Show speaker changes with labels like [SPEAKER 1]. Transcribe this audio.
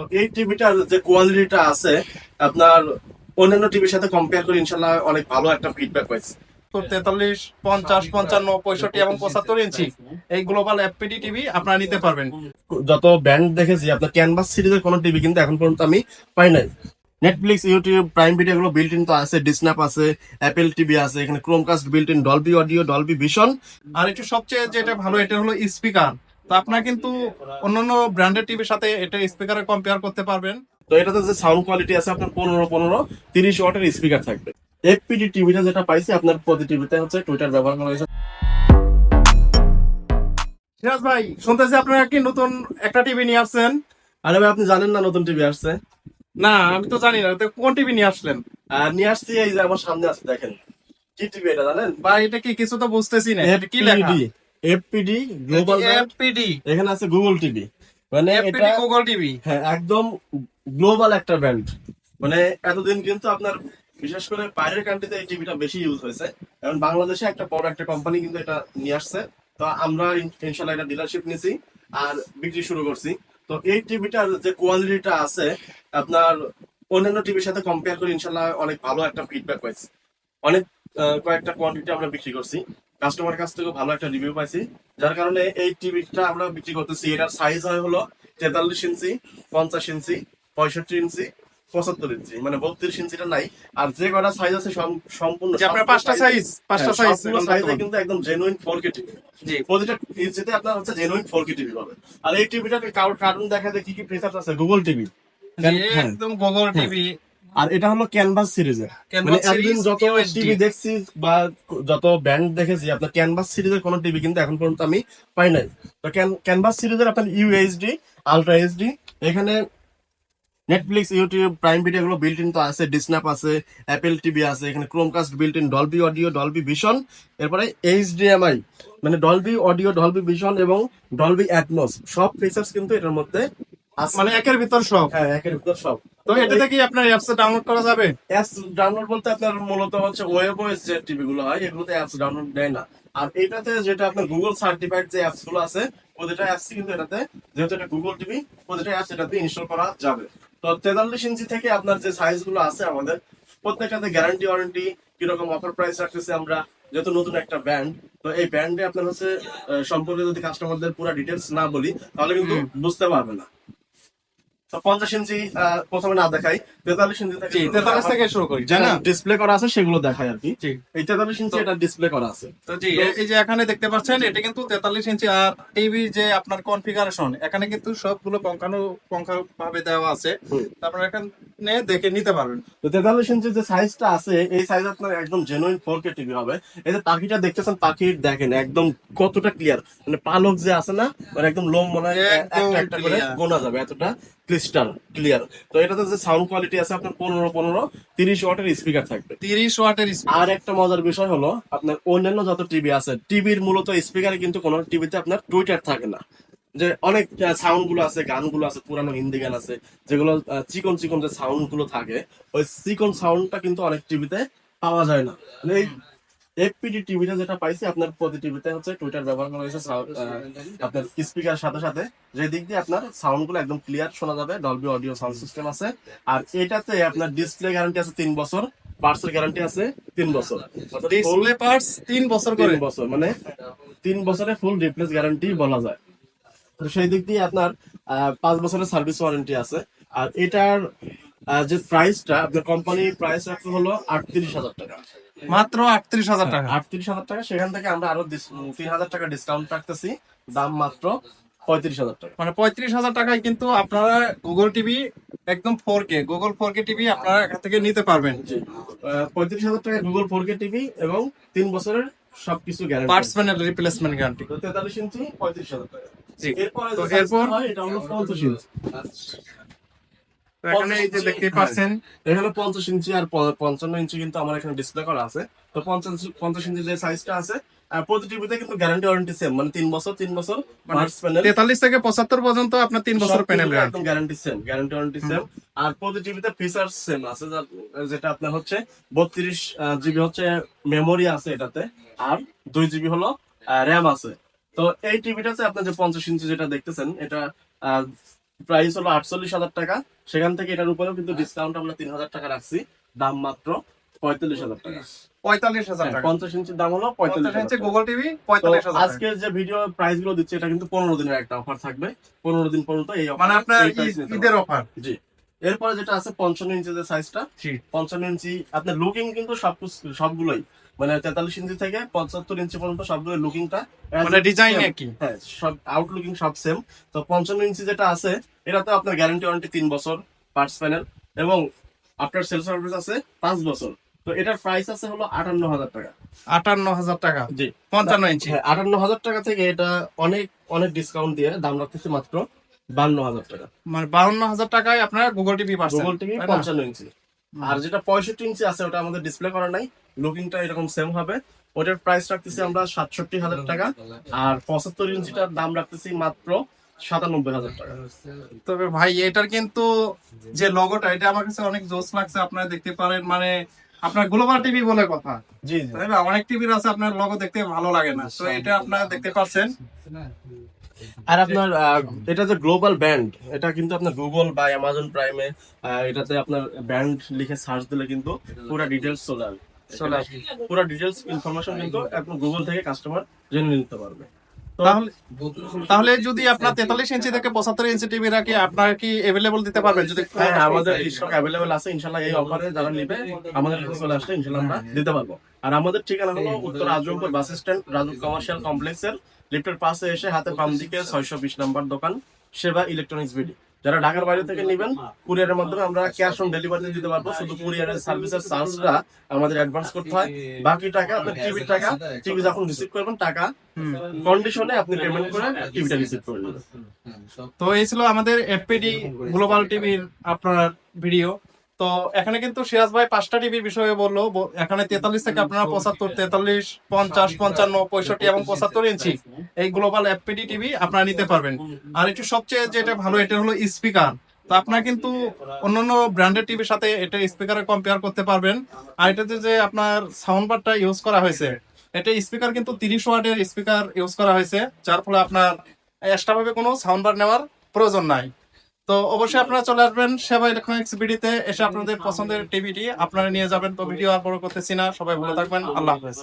[SPEAKER 1] তো এই টিভিটার যে কোয়ালিটিটা আছে আপনার অন্যান্য টিভির সাথে কম্পেয়ার করে ইনশাল্লাহ অনেক ভালো একটা ফিডব্যাক পাইছি।
[SPEAKER 2] 43, 50, 55, 65 এবং 75 ইঞ্চি এই গ্লোবাল এফপিডি টিভি আপনারা নিতে পারবেন।
[SPEAKER 1] যত ব্র্যান্ড দেখেছি আপনার ক্যানভাস সিরিজের কোনো টিভি কিন্তু এখন পর্যন্ত আমি পাই নাই। নেটফ্লিক্স, ইউটিউব, প্রাইম ভিডিও গুলো বিল্ট ইন তো আছে, ডিসনাপ আছে, অ্যাপেল টিভি আছে, এখানে Chromecast built in, Dolby audio, Dolby vision.
[SPEAKER 2] আর একটু সবচেয়ে যেটা ভালো এটা হলো স্পিকার। তো আপনারা কিন্তু অন্যান্য ব্র্যান্ডের টিভির সাথে এটা স্পিকারে কম্পেয়ার করতে পারবেন।
[SPEAKER 1] তো এটাতে যে সাউন্ড কোয়ালিটি আছে আপনার 15 ওয়াটের স্পিকার থাকবে। এফপিডি টিভিটা যেটা পাইছি আপনার প্রতি টিভিতে হচ্ছে টুইটার ব্যবহার করা হয়েছে।
[SPEAKER 2] সিরাজ ভাই, শুনতেছি আপনারা কি নতুন একটা টিভি নিয়ে আসছেন?
[SPEAKER 1] আরে ভাই আপনি জানেন না নতুন টিভি আসছে?
[SPEAKER 2] না, আমি তো জানি না। তো কোন টিভি নিয়ে আসলেন?
[SPEAKER 1] আর নিয়ে আসছি এই যে আমার সামনে আছে, দেখেন কি টিভি এটা জানেন?
[SPEAKER 2] ভাই এটা কি, কিছু তো বুঝতেছি না, এটা কি লেখা?
[SPEAKER 1] FPD, FPD global.
[SPEAKER 2] এফপিডি,
[SPEAKER 1] এখানে আছে গুগল টিভি, মানে এটা
[SPEAKER 2] এফপিডি গুগল টিভি।
[SPEAKER 1] হ্যাঁ একদম গ্লোবাল একটা ব্র্যান্ড। মানে এতদিন কিন্তু আপনার বিশেষ করে বাইরের কান্ট্রিতে এই টিভিটা বেশি ইউজ হয়েছে, এখন বাংলাদেশে একটা বড় একটা কোম্পানি কিন্তু এটা নিয়ে আসছে। তো আমরা ইনশাল্লাহ এটা ডিলারশিপ নিছি আর বিক্রি শুরু করছি। তো এই টিভিটার যে কোয়ালিটিটা আছে আপনার অন্যান্য টিভির সাথে কম্পেয়ার করে ইনশাল্লাহ অনেক ভালো একটা ফিডব্যাক পাইছি। অনেক কয়েকটা কোয়ান্টিটি আমরা বিক্রি করছি, কাস্টমার কাছ থেকে ভালো একটা রিভিউ পাইছি, যার কারণে এই টিভিটা আমরা বিক্রি করতেছি। এটার সাইজ হয় হলো 43 ইঞ্চি, 50 ইঞ্চি, 65 ইঞ্চি, 75 ইঞ্চি, মানে 32 ইঞ্চিটা নাই। আর যে কটা সাইজ আছে সম্পূর্ণ
[SPEAKER 2] যে আপনার পাঁচটা সাইজ
[SPEAKER 1] সাইজে কিন্তু একদম জেনুইন 4K টিভি।
[SPEAKER 2] জি।
[SPEAKER 1] প্রতিটা ইঞ্চিতে আপনার হচ্ছে জেনুইন 4K টিভি পাবে। আর এই টিভিটাকে কার্টুন দেখাতে কি কি ফিচার আছে, গুগল টিভি।
[SPEAKER 2] একদম গুগল টিভি।
[SPEAKER 1] আর এটা হলো ক্যানভাস সিরিজের, মানে
[SPEAKER 2] Canvas
[SPEAKER 1] একদিন
[SPEAKER 2] series
[SPEAKER 1] যত
[SPEAKER 2] UHD
[SPEAKER 1] টিভি দেখছি বা যত ব্র্যান্ড দেখেছি আপনার ক্যানভাস সিরিজের কোনো টিভি কিন্তু এখন পর্যন্ত আমি পাই নাই। তো ক্যানভাস সিরিজের আপনার ইউএইচডি, আলট্রা এইচডি, এখানে নেটফ্লিক্স, ইউটিউব, প্রাইম ভিডিও গুলো বিল্ট ইন তো আছে, ডিসনাপ আছে, অ্যাপেল টিভি আছে, এখানে Chromecast built in, Dolby audio, Dolby vision, এরপরে এইচডিএমআই, মানে ডলবি অডিও, ডলবি ভিশন এবং ডলবি অ্যাটমস, সব ফিচার্স কিন্তু এটার মধ্যে আছে।
[SPEAKER 2] মানে একের ভিতর সব।
[SPEAKER 1] হ্যাঁ একের ভিতর সব।
[SPEAKER 2] তো এটাতে কি আপনার অ্যাপস ডাউনলোড করা যাবে?
[SPEAKER 1] অ্যাপস ডাউনলোড বলতে আপনার মূলত হচ্ছে ওয়েব ওএস যে টিভি গুলো হয় এগুলোতে অ্যাপস ডাউনলোড দেয় না। আর এটাতে যেটা আপনার গুগল সার্টিফাইড যে অ্যাপস গুলো আছে প্রতিটা অ্যাপস কিন্তু এটাতে, যেহেতু এটা গুগল টিভি, প্রতিটা অ্যাপস এটাতে ইনস্টল করা যাবে। তো 43 ইঞ্চি থেকে আপনার যে সাইজ গুলো আছে আমাদের প্রত্যেকটাতে গ্যারান্টি ওয়ারেন্টি কিরকম অফার প্রাইস রাখতেছি আমরা, যেহেতু নতুন একটা ব্র্যান্ড। তো এই ব্র্যান্ডে আপনার হচ্ছে সম্পর্কে যদি কাস্টমারদের পুরো ডিটেলস না বলি তাহলে কিন্তু বুঝতে পারবে না। তো 50 ইঞ্চি প্রথমে না দেখাই, 43 ইঞ্চি থেকে
[SPEAKER 2] জি, 43 থেকে শুরু করি, তাই না?
[SPEAKER 1] ডিসপ্লে করা আছে সেগুলো দেখাই আর কি।
[SPEAKER 2] জি।
[SPEAKER 1] এই 43 ইঞ্চি এটা ডিসপ্লে করা আছে।
[SPEAKER 2] তো জি, এই যে এখানে দেখতে পাচ্ছেন এটা কিন্তু 43 ইঞ্চি। আর টিভি যে আপনার কনফিগারেশন এখানে কিন্তু সবগুলো ভাবে দেওয়া আছে।
[SPEAKER 1] হুম।
[SPEAKER 2] তারপর এখানে দেখে নিতে পারবেন।
[SPEAKER 1] তো 43 ইঞ্চি যে সাইজটা আছে এই সাইজ আপনার একদম জেনুইন 4K টিভি হবে। এই যে পাখিটা দেখতেছেন, পাখির দেখেন একদম কতটা ক্লিয়ার, মানে পালক যে আছে না, মানে একদম লোম মনে হয়
[SPEAKER 2] একদম
[SPEAKER 1] একটা একটা করে
[SPEAKER 2] clear।
[SPEAKER 1] গোনা যাবে, এতটা ক্রিস্টাল ক্লিয়ার। তো এটাতে যে সাউন্ড কোয়ালিটি আছে আপনার 30 ওয়াটের স্পিকার থাকবে।
[SPEAKER 2] 30 ওয়াটের
[SPEAKER 1] আর একটা মজার বিষয় হলো আপনার অন্যান্য যত টিভি আছে টিভির মূলত স্পিকারে কিন্তু কোনো টিভিতে আপনার টুইটার থাকে না। যে অনেক সাউন্ড গুলো আছে, গানগুলো আছে, পুরানো হিন্দি গান আছে যেগুলো চিকন চিকন যে সাউন্ড গুলো থাকে, ওই চিকন সাউন্ডটা কিন্তু অনেক টিভিতে পাওয়া যায় না। মানে এই এফপিডি টিভিটা যেটা পাইছি আপনার প্রতি টিভিতে হচ্ছে টুইটার ব্যবহার করা হয়েছে, আপনার স্পিকার সাথে সাথে যে দিক দিয়ে আপনার সাউন্ড গুলো একদম ক্লিয়ার শোনা যাবে, ডলবি অডিও সাউন্ড সিস্টেম আছে। আর এটাতে আপনার ডিসপ্লে গ্যারান্টি আছে 3 বছর, পার্টসের গ্যারান্টি আছে 3 বছর,
[SPEAKER 2] ডিসপ্লে পার্টস 3 বছর করে।
[SPEAKER 1] 3 বছর মানে 3 বছরের ফুল রিপ্লেস গ্যারান্টি বলা যায়। তো সেই দিক দিয়ে আপনার 5 বছরের সার্ভিস ওয়ারেন্টি আছে। আর এটার যে প্রাইসটা আপনার কোম্পানি প্রাইস রাখতে হলো 38,000 টাকা,
[SPEAKER 2] মাত্র 38,000 টাকা।
[SPEAKER 1] 38,000 টাকা। সেখান থেকে আমরা আরো 3,000 টাকা ডিসকাউন্ট রাখতেছি, দাম মাত্র 35,000 টাকা।
[SPEAKER 2] মানে 35,000 টাকায় কিন্তু আপনারা গুগল টিভি একদম 4K গুগল 4K টিভি আপনারা এখান থেকে নিতে পারবেন।
[SPEAKER 1] জি, 35,000 টাকা গুগল 4K টিভি এবং 3 বছরের সবকিছু guarantee.
[SPEAKER 2] Parts panel replacement guarantee.
[SPEAKER 1] 43 ইঞ্চি 35,000 টাকা।
[SPEAKER 2] জি।
[SPEAKER 1] এরপরে
[SPEAKER 2] তো
[SPEAKER 1] যে size
[SPEAKER 2] এরপর
[SPEAKER 1] টা হয় এটা হলো 50 ইঞ্চি।
[SPEAKER 2] তো এখানে এই যে দেখতেই পাচ্ছেন
[SPEAKER 1] এখানে 50 ইঞ্চি আর 55 ইঞ্চি কিন্তু আমার এখানে ডিসপ্লে করা আছে। তো 50 ইঞ্চি যে সাইজটা আছে প্রতি টিভিতে কিন্তু গ্যারান্টি ওয়ারেন্টি সেম, মানে 3 বছর 3 বছর পার্টস প্যানেল
[SPEAKER 2] 43 থেকে 75 পর্যন্ত আপনার 3 বছর প্যানেল গ্যারান্টি।
[SPEAKER 1] একদম guarantee same, guarantee warranty same. আর প্রতি টিভিতে ফিচার্স সেম আছে, যেটা আপনার হচ্ছে 32 জিবি হচ্ছে মেমোরি আছে এটাতে, আর 2 জিবি হলো র্যাম আছে। তো এই টিভিটাতে আপনার যে 50 ইঞ্চি যেটা দেখতেছেন এটা প্রাইস হলো 48,000 টাকা। সেখান থেকে এটার উপরেও কিন্তু ডিসকাউন্ট আমরা 3,000 টাকা রাখছি, দাম মাত্র 45,000 টাকা।
[SPEAKER 2] 45,000 টাকা।
[SPEAKER 1] 50 ইঞ্চির দাম হলো
[SPEAKER 2] 50 ইঞ্চি
[SPEAKER 1] 45,000
[SPEAKER 2] গুগল টিভি
[SPEAKER 1] তো
[SPEAKER 2] 45,000 টাকা।
[SPEAKER 1] আজকে যে ভিডিও প্রাইস গুলো দিচ্ছে এটা কিন্তু 15 দিনের একটা অফার থাকবে, 15 দিন পর্যন্ত এই offer,
[SPEAKER 2] মানে আপনার
[SPEAKER 1] এই price নিতে
[SPEAKER 2] ঈদের
[SPEAKER 1] পারবেন।
[SPEAKER 2] অফার।
[SPEAKER 1] জি। এরপরে যেটা আছে 55 ইঞ্চি যে সাইজটা,
[SPEAKER 2] জি।
[SPEAKER 1] 55 ইঞ্চি আপনার লুকিং কিন্তু সবগুলোই মানে 43 ইঞ্চি থেকে 75 ইঞ্চি পর্যন্ত সবগুলো লুকিংটা
[SPEAKER 2] মানে ডিজাইন একই।
[SPEAKER 1] হ্যাঁ, সব আউটলুকিং সব সেম। তো 55 ইঞ্চি যেটা আছে এটাতে আপনার গ্যারান্টি ওয়ারেন্টি 3 বছর পার্টস প্যানেল, এবং আপনার সেল সার্ভিস আছে 5 বছর। তো এটার প্রাইস আছে হলো 58,000 টাকা।
[SPEAKER 2] 58,000 টাকা।
[SPEAKER 1] জি।
[SPEAKER 2] 55 ইঞ্চি।
[SPEAKER 1] হ্যাঁ, 58,000 টাকা থেকে এটা অনেক অনেক ডিসকাউন্ট দিয়ে দাম রাখতেছে মাত্র 52,000 টাকা।
[SPEAKER 2] মানে 52,000 টাকায় আপনারা গুগল টিভি পাচ্ছেন।
[SPEAKER 1] গুগল টিভি
[SPEAKER 2] তাই না?
[SPEAKER 1] 55 ইঞ্চি। আর যেটা 65 ইঞ্চি আছে ওটা আমাদের ডিসপ্লে করা নাই, লুকিংটা এরকম সেম হবে। ওটার প্রাইস রাখতেছি আমরা 67,000 টাকা। আর 75 ইঞ্চিটার দাম রাখতেছি মাত্র 97,000 টাকা।
[SPEAKER 2] তবে ভাই এটার কিন্তু যে লোগোটা এটা আমার কাছে অনেক জোস লাগছে, আপনারা দেখতে পারেন। মানে আপনার গ্লোবাল টিভি বলে কথা,
[SPEAKER 1] জি জি।
[SPEAKER 2] তাই না? অনেক টিভির আছে আপনার লোগো দেখতে ভালো লাগে না, তো এটা আপনারা দেখতে পাচ্ছেন।
[SPEAKER 1] আর আপনার এটা যে গ্লোবাল ব্যান্ড, এটা কিন্তু আপনার গুগল বা অ্যামাজন প্রাইমে এটাতে আপনার ব্যান্ড লিখে সার্চ দিলে কিন্তু পুরো ডিটেলস চলে আসবে। পুরো ডিটেলস ইনফরমেশন কিন্তু আপনি গুগল থেকে কাস্টমার জেনে নিতে পারবে। তো
[SPEAKER 2] তাহলে তাহলে যদি আপনার 43 ইঞ্চি থেকে 75 ইঞ্চি টিভি রাখি, আপনার কি अवेलेबल দিতে পারবেন? যদি
[SPEAKER 1] হ্যাঁ, আমাদের স্টক অ্যাভেলেবেল আছে ইনশাআল্লাহ। এই অফারে যারা নিবে আমাদের কাছে চলে আসলে ইনশাআল্লাহ আমরা দিতে পারবো। আর আমাদের ঠিকানা হলো উত্তর Azampur bus stand, Raju commercial কমপ্লেক্সের লিফটের পাশে এসে হাতে বাম দিকে 620 নাম্বার দোকান, সেবা ইলেকট্রনিক্স বিডি। যারা ঢাকার বাইরে থেকে নেবেন কুরিয়ারের মাধ্যমে আমরা ক্যাশ অন ডেলিভারি দিতে পারবো। শুধু কুরিয়ারের সার্ভিসের চার্জটা আমাদের অ্যাডভান্স করতে হয়, বাকি টাকা আপনার টিভির টাকা, টিভি যখন রিসিভ করবেন টাকা কন্ডিশনে আপনি পেমেন্ট করে টিভিটা রিসিভ করে নেবেন।
[SPEAKER 2] তো এই ছিল আমাদের এফপিডি গ্লোবাল টিভির আপনার ভিডিও। তো এখানে কিন্তু সিরাজ ভাই 5টা টিভির বিষয়ে বললো। এখানে 43 থেকে আপনারা 75, 43, 50, 55, 65 এবং 75 ইঞ্চি এই গ্লোবাল এফপিডি টিভি আপনারা নিতে পারবেন। আর একটু সবচেয়ে যেটা ভালো এটা হলো স্পিকার। তো আপনারা কিন্তু অন্যান্য ব্র্যান্ডের টিভির সাথে এটা স্পিকারে কম্পেয়ার করতে পারবেন। আর এটাতে যে আপনার সাউন্ড বারটা ইউজ করা হয়েছে, এটা স্পিকার কিন্তু 30 ওয়াটের স্পিকার ইউজ করা হয়েছে, যার ফলে আপনার এক্সট্রা ভাবে কোনো সাউন্ড বার নেওয়ার প্রয়োজন নাই। তো অবশ্যই আপনারা চলে আসবেন সেবা ইলেকট্রনিক্স বিডিতে, এসে আপনাদের পছন্দের টিভিটি আপনারা নিয়ে যাবেন। তো ভিডিও আর বড় করতেছি না, সবাই ভালো থাকবেন, আল্লাহ হাফেজ।